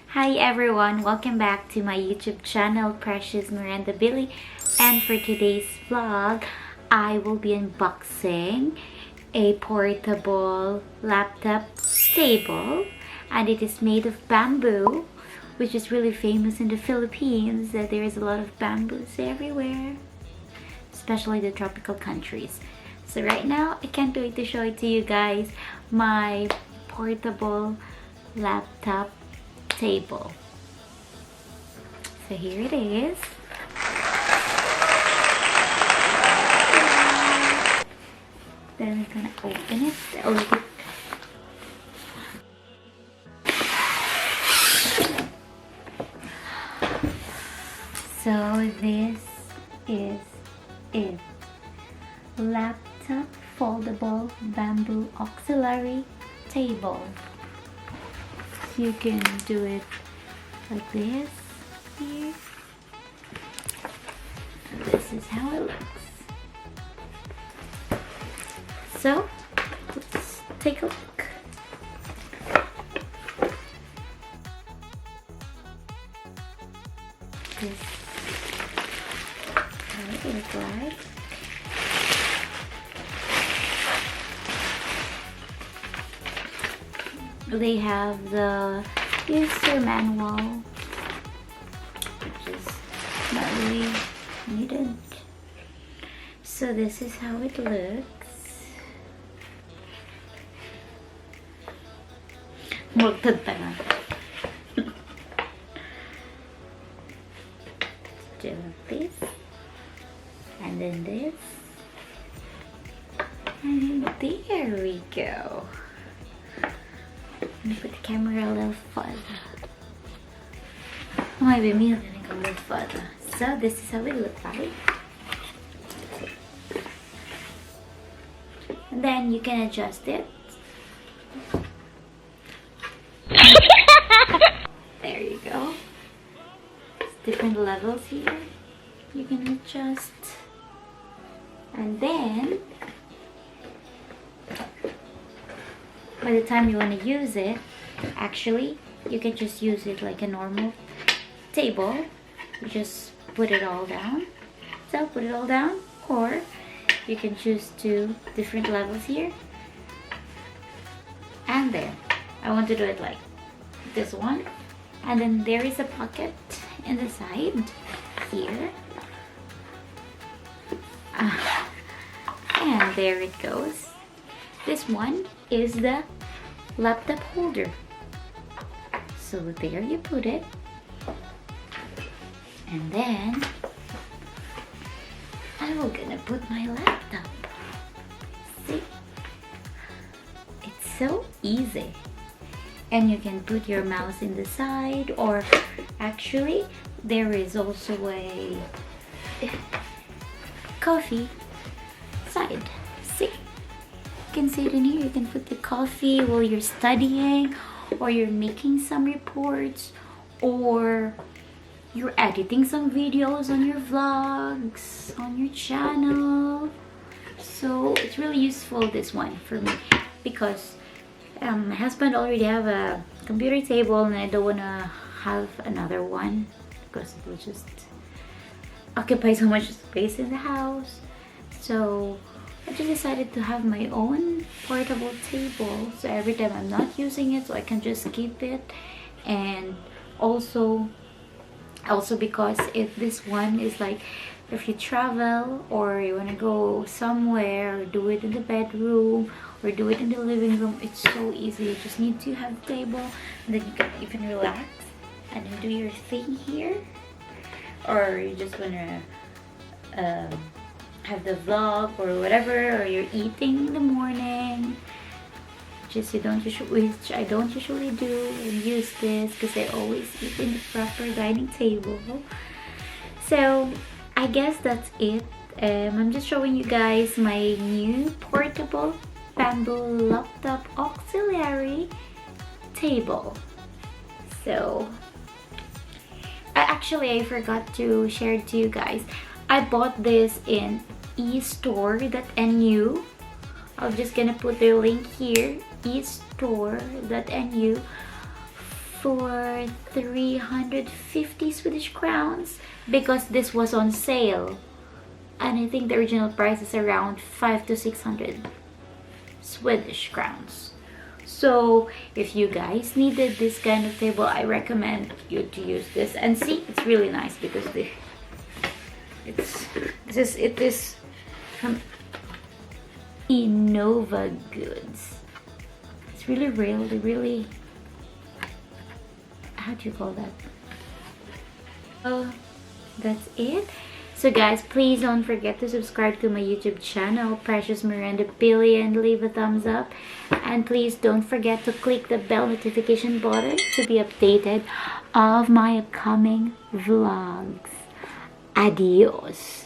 Hi everyone, welcome back to my YouTube channel, Precious Miranda Billy, and for today's vlog I will be unboxing a portable laptop table, and it is made of bamboo, which is really famous in the Philippines. There is a lot of bamboos everywhere, especially the tropical countries. So right now I can't wait to show it to you guys, my portable laptop table. So here it is. Then we're gonna open it. So this is it. Laptop foldable bamboo auxiliary table. You can do it like this here. And this is how it looks. So let's take a look. This is how it looks like. They have the user manual, which is not really needed. So this is how it looks. Multad pa na. Do this, and then this, and there we go. I'm gonna put the camera a little further. Maybe me a little further. So this is how it looks like. And then you can adjust it. There you go. It's different levels here. You can adjust. And then by the time you want to use it, actually you can just use it like a normal table. You just put it all down. So put it all down, or you can choose two different levels here and there. I want to do it like this one, and then there is a pocket in the side here, and there it goes. This one is the laptop holder. So there you put it. And then I'm gonna put my laptop. See? It's so easy. And you can put your mouse in the side, or actually there is also a coffee side. See? You can see it in here. You can put the coffee while you're studying, or you're making some reports, or you're editing some videos on your vlogs, on your channel. So it's really useful, this one, for me, because my husband already have a computer table and I don't want to have another one because it will just occupy so much space in the house. So I just decided to have my own portable table, so every time I'm not using it, so I can just keep it. And also because if this one is like, if you travel or you want to go somewhere, or do it in the bedroom or do it in the living room, it's so easy. You just need to have a table, and then you can relax and then do your thing here. Or you just want to have the vlog or whatever, or you're eating in the morning, which I don't usually do, and use this because I always eat in the proper dining table. So I guess that's it. I'm just showing you guys my new portable bamboo laptop auxiliary table. So I forgot to share it to you guys. I bought this in eStore.nu. I'm just gonna put their link here, eStore.nu, for 350 Swedish crowns because this was on sale. And I think the original price is around 500 to 600 Swedish crowns. So if you guys needed this kind of table, I recommend you to use this. And see, it's really nice because it is from Innova Goods. It's really really, how do you call that? Oh, that's it. So guys, please don't forget to subscribe to my YouTube channel, Precious Miranda Billy, and leave a thumbs up. And please don't forget to click the bell notification button to be updated of my upcoming vlogs. Adios.